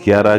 11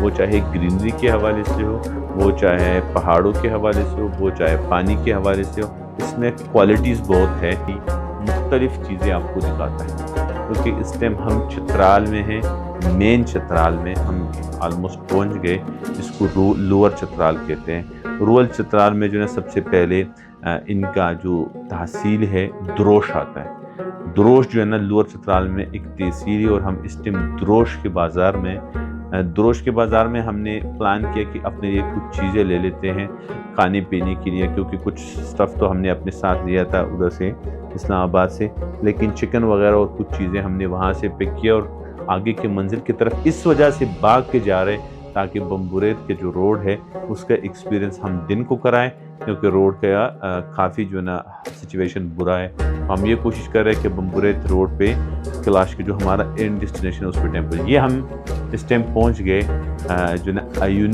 وہ چاہے گرینری کے حوالے سے ہو، وہ چاہے پہاڑوں کے حوالے سے ہو، وہ چاہے پانی کے حوالے سے ہو، اس میں کوالٹیز بہت ہے، مختلف چیزیں آپ کو دکھاتا ہے۔ کیونکہ اس ٹائم ہم چترال میں ہیں، مین چترال میں ہم آلموسٹ پہنچ گئے، جس کو لوور چترال کہتے ہیں۔ رول چترال میں جو ہے سب سے پہلے ان کا جو تحصیل ہے دروش آتا ہے۔ دروش جو ہے نا لوور چترال میں ایک تحصیل ہے، اور ہم اس ٹائم دروش کے بازار میں ہم نے پلان کیا کہ اپنے لیے کچھ چیزیں لے لیتے ہیں کھانے پینے کے لیے، کیونکہ کچھ سٹف تو ہم نے اپنے ساتھ لیا تھا ادھر سے اسلام آباد سے، لیکن چکن وغیرہ اور کچھ چیزیں ہم نے وہاں سے پک کیا، اور آگے کی منزل کی طرف اس وجہ سے بھاگ کے جا رہے تاکہ بمبورید کے جو روڈ ہے اس کا ایکسپیرینس ہم دن کو کرائیں، کیونکہ روڈ کا کافی جو ہے نا سچویشن برا ہے۔ ہم یہ کوشش کر رہے ہیں کہ بمبورید روڈ پہ کلاش کے جو ہمارا اینڈ ڈیسٹینیشن ہے اس پہ ٹیمپل، یہ ہم اس ٹائم پہنچ گئے جو نا ایون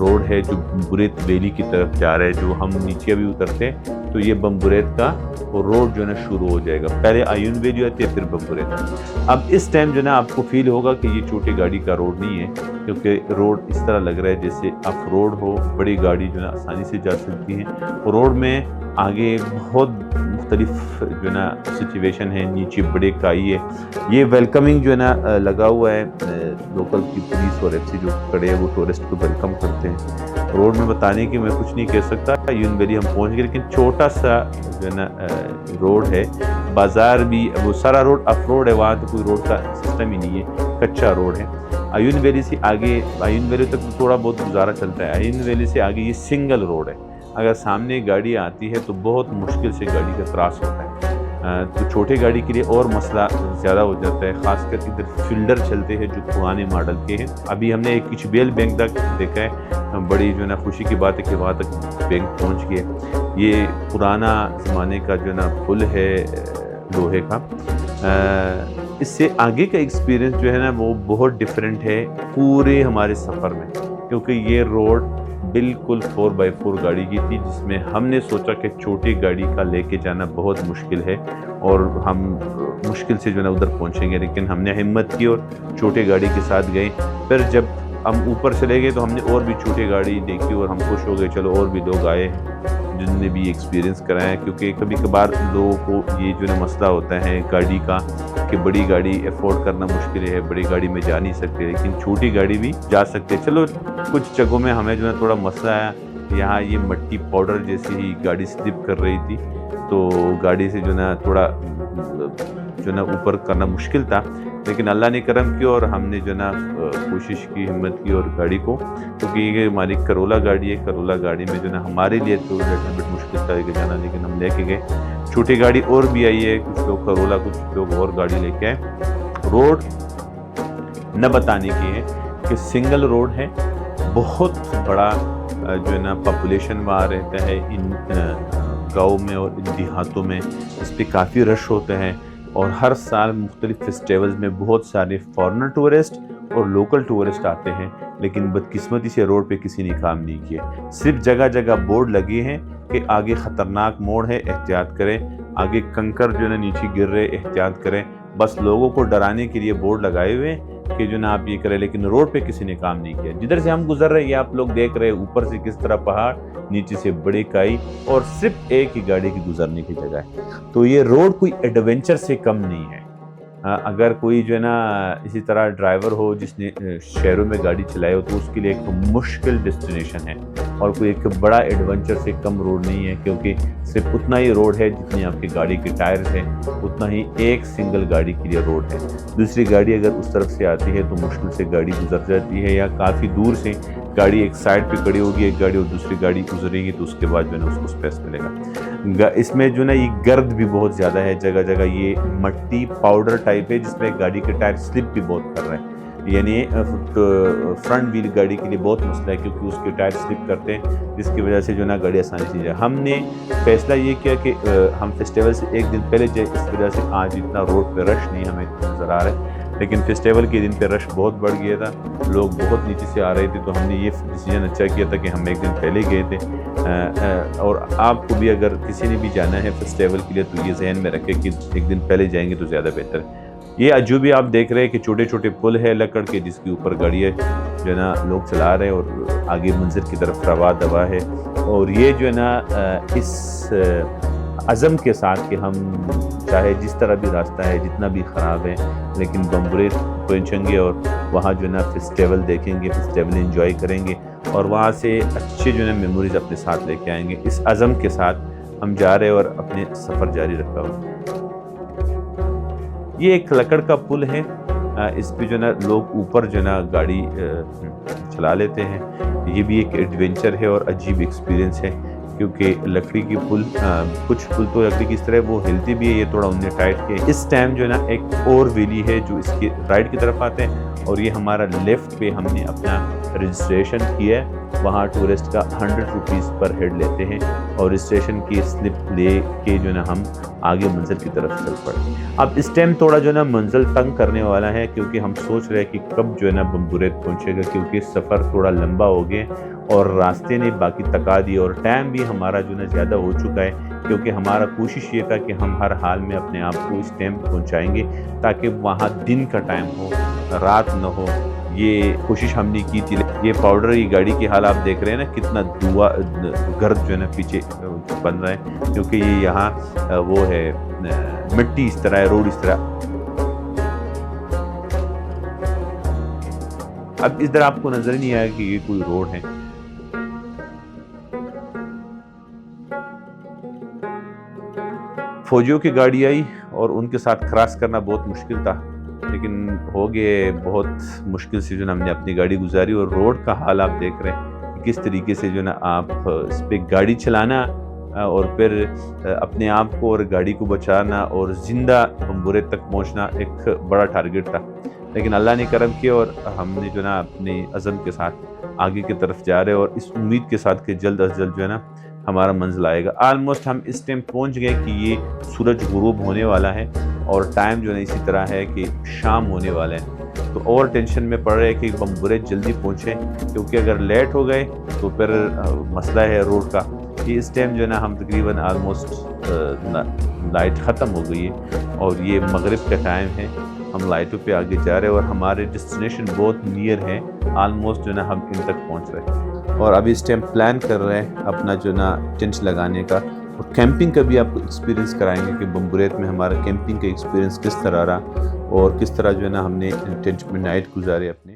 روڈ ہے جو بمبورید ویلی کی طرف جا رہا ہے، جو ہم نیچے ابھی اترتے ہیں تو یہ بمبورید کا روڈ جو ہے نا شروع ہو جائے گا، پہلے ایون ویلی آتی ہے پھر بمبورید۔ اب اس ٹائم جو ہے نا آپ کو فیل ہوگا کہ یہ چھوٹی گاڑی کا روڈ نہیں ہے، کیونکہ روڈ اس طرح لگ رہا ہے جیسے آف روڈ ہو، بڑی گاڑی جو ہے نا آسانی سے جا سکتی ہے۔ روڈ میں آگے بہت مختلف جو ہے نا سچویشن ہے، نیچے بڑے کائی ہے، یہ ویلکمنگ جو ہے نا لگا ہوا ہے، لوکل کی پولیس اور ایف سی جو کھڑے ہیں وہ ٹورسٹ کو ویلکم کرتے ہیں۔ روڈ میں بتانے کی میں کچھ نہیں کہہ سکتا، یون ویلی ہم پہنچ گئے، لیکن چھوٹا سا جو ہے نا روڈ ہے، بازار بھی وہ سارا روڈ اف روڈ ہے، وہاں تو کوئی روڈ کا سسٹم ہی نہیں ہے، کچا روڈ ہے۔ ایون ویلی سے آگے، ایون ویلی تک تھوڑا بہت گزارا چلتا ہے، ایون ویلی سے آگے یہ سنگل روڈ ہے، اگر سامنے گاڑی آتی ہے تو بہت مشکل سے گاڑی کا کراس ہوتا ہے، تو چھوٹے گاڑی کے لیے اور مسئلہ زیادہ ہو جاتا ہے، خاص کر ادھر فیلڈر چلتے ہیں جو پرانے ماڈل کے ہیں۔ ابھی ہم نے ایک کچھ بیل بینک تک دیکھا ہے، بڑی جو ہے نا خوشی کی بات ہے کہ وہاں تک بینک پہنچ گئے۔ یہ پرانا زمانے کا جو ہے نا پل ہے لوہے کا، اس سے آگے کا ایکسپیرینس جو ہے نا وہ بہت ڈیفرنٹ ہے پورے ہمارے سفر میں، کیونکہ یہ روڈ بالکل 4x4 گاڑی کی تھی، جس میں ہم نے سوچا کہ چھوٹی گاڑی کا لے کے جانا بہت مشکل ہے اور ہم مشکل سے جو ہے نا ادھر پہنچیں گے، لیکن ہم نے ہمت کی اور چھوٹے گاڑی کے ساتھ گئے۔ پھر جب ہم اوپر چلے گئے تو ہم نے اور بھی چھوٹی گاڑی دیکھی اور ہم خوش ہو گئے، چلو اور بھی لوگ آئے جن نے بھی ایکسپیرینس کرایا، کیونکہ کبھی کبھار لوگوں کو یہ جو ہے مسئلہ ہوتا ہے گاڑی کا کہ بڑی گاڑی افورڈ کرنا مشکل ہے، بڑی گاڑی میں جا نہیں سکتے، لیکن چھوٹی گاڑی بھی جا سکتے۔ چلو کچھ جگہوں میں ہمیں جو ہے تھوڑا مسئلہ آیا، یہاں یہ مٹی پاؤڈر جیسی ہی گاڑی سلپ کر رہی تھی، تو گاڑی سے جو ہے نا تھوڑا جو ہے نا اوپر کرنا مشکل تھا، لیکن اللہ نے کرم کیا اور ہم نے جو ہے نا کوشش کی، ہمت کی اور گاڑی کو، کیونکہ یہ ہماری کرولا گاڑی ہے، کرولا گاڑی میں جو ہے نا ہمارے لیے تو بٹ مشکل تھا کہ جانا، لیکن ہم لے کے گئے۔ چھوٹی گاڑی اور بھی آئی ہے، کچھ لوگ کرولا، کچھ لوگ اور گاڑی لے کے آئے۔ روڈ نہ بتانے کی ہے کہ سنگل روڈ ہے، بہت بڑا جو ہے نا پاپولیشن وہاں رہتا ہے ان گاؤں میں اور ان دیہاتوں میں، اس پہ کافی رش ہوتا ہے، اور ہر سال مختلف فیسٹیولز میں بہت سارے فارنر ٹورسٹ اور لوکل ٹورسٹ آتے ہیں، لیکن بدقسمتی سے روڈ پہ کسی نے کام نہیں کیا، صرف جگہ جگہ بورڈ لگے ہیں کہ آگے خطرناک موڑ ہے، احتیاط کریں، آگے کنکر جو ہے نا نیچے گر رہے، احتیاط کریں، بس لوگوں کو ڈرانے کے لیے بورڈ لگائے ہوئے کہ جو نا آپ یہ کریں، لیکن روڈ پہ کسی نے کام نہیں کیا۔ جدھر سے ہم گزر رہے ہیں یہ آپ لوگ دیکھ رہے ہیں، اوپر سے کس طرح پہاڑ، نیچے سے بڑے کائی، اور صرف ایک ہی گاڑی کی گزرنے کی جگہ ہے، تو یہ روڈ کوئی ایڈونچر سے کم نہیں ہے۔ اگر کوئی جو ہے نا اسی طرح ڈرائیور ہو جس نے شہروں میں گاڑی چلائی ہو تو اس کے لیے ایک مشکل ڈیسٹینیشن ہے، اور کوئی ایک بڑا ایڈونچر سے کم روڈ نہیں ہے، کیونکہ صرف اتنا ہی روڈ ہے جتنی آپ کی گاڑی کے ٹائرز ہیں، اتنا ہی ایک سنگل گاڑی کے لیے روڈ ہے۔ دوسری گاڑی اگر اس طرف سے آتی ہے تو مشکل سے گاڑی گزر جاتی ہے، یا کافی دور سے گاڑی ایک سائڈ پہ کھڑی ہوگی، ایک گاڑی اور دوسری گاڑی گزرے گی تو اس کے بعد جو ہے نا اس کو اسپیس ملے گا۔ اس میں جو ہے نا یہ گرد بھی بہت زیادہ ہے، جگہ جگہ یہ مٹی پاؤڈر ٹائپ ہے جس میں گاڑی کے ٹائر سلپ بھی بہت کر رہے ہیں، یعنی فرنٹ ویل گاڑی کے لیے بہت مسئلہ ہے، کیونکہ اس کے ٹائر سلپ کرتے ہیں، جس کی وجہ سے جو ہے نا گاڑی آسانی سے جائے۔ ہم نے فیصلہ یہ کیا کہ ہم فیسٹیول سے ایک دن پہلے جائے، اس وجہ سے آج اتنا روڈ پہ رش نہیں ہمیں نظر آ رہا ہے، لیکن فیسٹیول کے دن پہ رش بہت بڑھ گیا تھا، لوگ بہت نیچے سے آ رہے تھے، تو ہم نے یہ ڈیسیجن اچھا کیا تھا کہ ہم ایک دن پہلے گئے تھے۔ اور آپ کو بھی اگر کسی نے بھی جانا ہے فیسٹیول کے لیے تو یہ ذہن میں رکھے کہ ایک دن پہلے جائیں گے تو زیادہ بہتر ہے۔ یہ جو بھی آپ دیکھ رہے ہیں کہ چھوٹے چھوٹے پل ہے لکڑ کے جس کے اوپر گاڑیاں جو ہے نا لوگ چلا رہے ہیں اور آگے منظر کی طرف روا دوا ہے، اور یہ جو ہے نا اس عزم کے ساتھ کہ ہم چاہے جس طرح بھی راستہ ہے جتنا بھی خراب ہے لیکن بمبریت پہنچیں گے اور وہاں جو ہے نا فیسٹیول دیکھیں گے، فیسٹیول انجوائے کریں گے اور وہاں سے اچھے جو ہے نا میموریز اپنے ساتھ لے کے آئیں گے۔ اس عزم کے ساتھ ہم جا رہے اور اپنے سفر جاری رکھا ہوا۔ یہ ایک لکڑ کا پل ہے، اس پہ جو ہے نا لوگ اوپر جو ہے نا گاڑی چلا لیتے ہیں۔ یہ بھی ایک ایڈونچر ہے اور عجیب ایکسپیرینس ہے، کیونکہ لکڑی کی پل، کچھ پل تو لکڑی کی اس طرح وہ ہلتی بھی ہے، یہ تھوڑا انہیں ٹائٹ کے۔ اس ٹائم جو ہے نا ایک اور ویلی ہے جو اس کے رائٹ کی طرف آتے ہیں، اور یہ ہمارا لیفٹ پہ ہم نے اپنا رجسٹریشن کیا ہے۔ وہاں ٹورسٹ کا 100 روپیز پر ہیڈ لیتے ہیں اور رجسٹریشن کی سلپ لے کے جو ہے نا ہم آگے منزل کی طرف چل پڑے۔ اب اس ٹائم تھوڑا جو ہے نا منزل تنگ کرنے والا ہے، کیونکہ ہم سوچ رہے ہیں کہ کب جو ہے نا بمبریت پہنچے گا، کیونکہ سفر تھوڑا لمبا ہو گیا اور راستے نے باقی تکا دی اور ٹائم بھی ہمارا جو ہے نا زیادہ ہو چکا ہے، کیونکہ ہمارا کوشش یہ تھا کہ ہم ہر حال میں اپنے آپ کو اس ٹائم پہنچائیں گے تاکہ وہاں دن کا ٹائم ہو، رات نہ ہو۔ یہ کوشش ہم نے کی تھی۔ یہ پاؤڈر کی گاڑی کی حال آپ دیکھ رہے ہیں نا، کتنا دھواں گرد جو ہے نا پیچھے بن رہا ہے، کیونکہ یہ یہاں وہ ہے مٹی اس طرح ہے، روڈ اس طرح۔ اب ادھر آپ کو نظر نہیں آیا کہ یہ کوئی روڈ ہے۔ فوجیوں کی گاڑی آئی اور ان کے ساتھ کراس کرنا بہت مشکل تھا، لیکن ہو گئے، بہت مشکل سے جو ہے ہم نے اپنی گاڑی گزاری۔ اور روڈ کا حال آپ دیکھ رہے ہیں کس طریقے سے جو ہے نا آپ اس پہ گاڑی چلانا اور پھر اپنے آپ کو اور گاڑی کو بچانا اور زندہ بمبریت تک پہنچنا ایک بڑا ٹارگٹ تھا، لیکن اللہ نے کرم کیا اور ہم نے جو ہے نا اپنے عزم کے ساتھ آگے کی طرف جا رہے اور اس امید کے ساتھ کہ جلد از جلد جو ہے نا ہمارا منزل آئے گا۔ آلموسٹ ہم اس ٹائم پہنچ گئے کہ یہ سورج غروب ہونے والا ہے اور ٹائم جو ہے نا اسی طرح ہے کہ شام ہونے والا ہے، تو اور ٹینشن میں پڑ رہے ہیں کہ بمبریت جلدی پہنچے، کیونکہ اگر لیٹ ہو گئے تو پھر مسئلہ ہے روڈ کا۔ یہ اس ٹائم جو ہے نا ہم تقریباً آلموسٹ لائٹ ختم ہو گئی ہے اور یہ مغرب کا ٹائم ہے، ہم لائٹوں پہ آگے جا رہے ہیں اور ہمارے ڈیسٹینیشن بہت نیئر ہے، آلموسٹ جو ہے نا ہم ان تک پہنچ رہے ہیں۔ اور ابھی اس ٹائم پلان کر رہے ہیں اپنا جو ہے نا ٹینٹ لگانے کا، اور کیمپنگ کا بھی آپ کو ایکسپیرینس کرائیں گے کہ بمبریت میں ہمارا کیمپنگ کا ایکسپیرینس کس طرح رہا اور کس طرح جو ہے نا ہم نے ٹینٹ میں نائٹ گزارے اپنے۔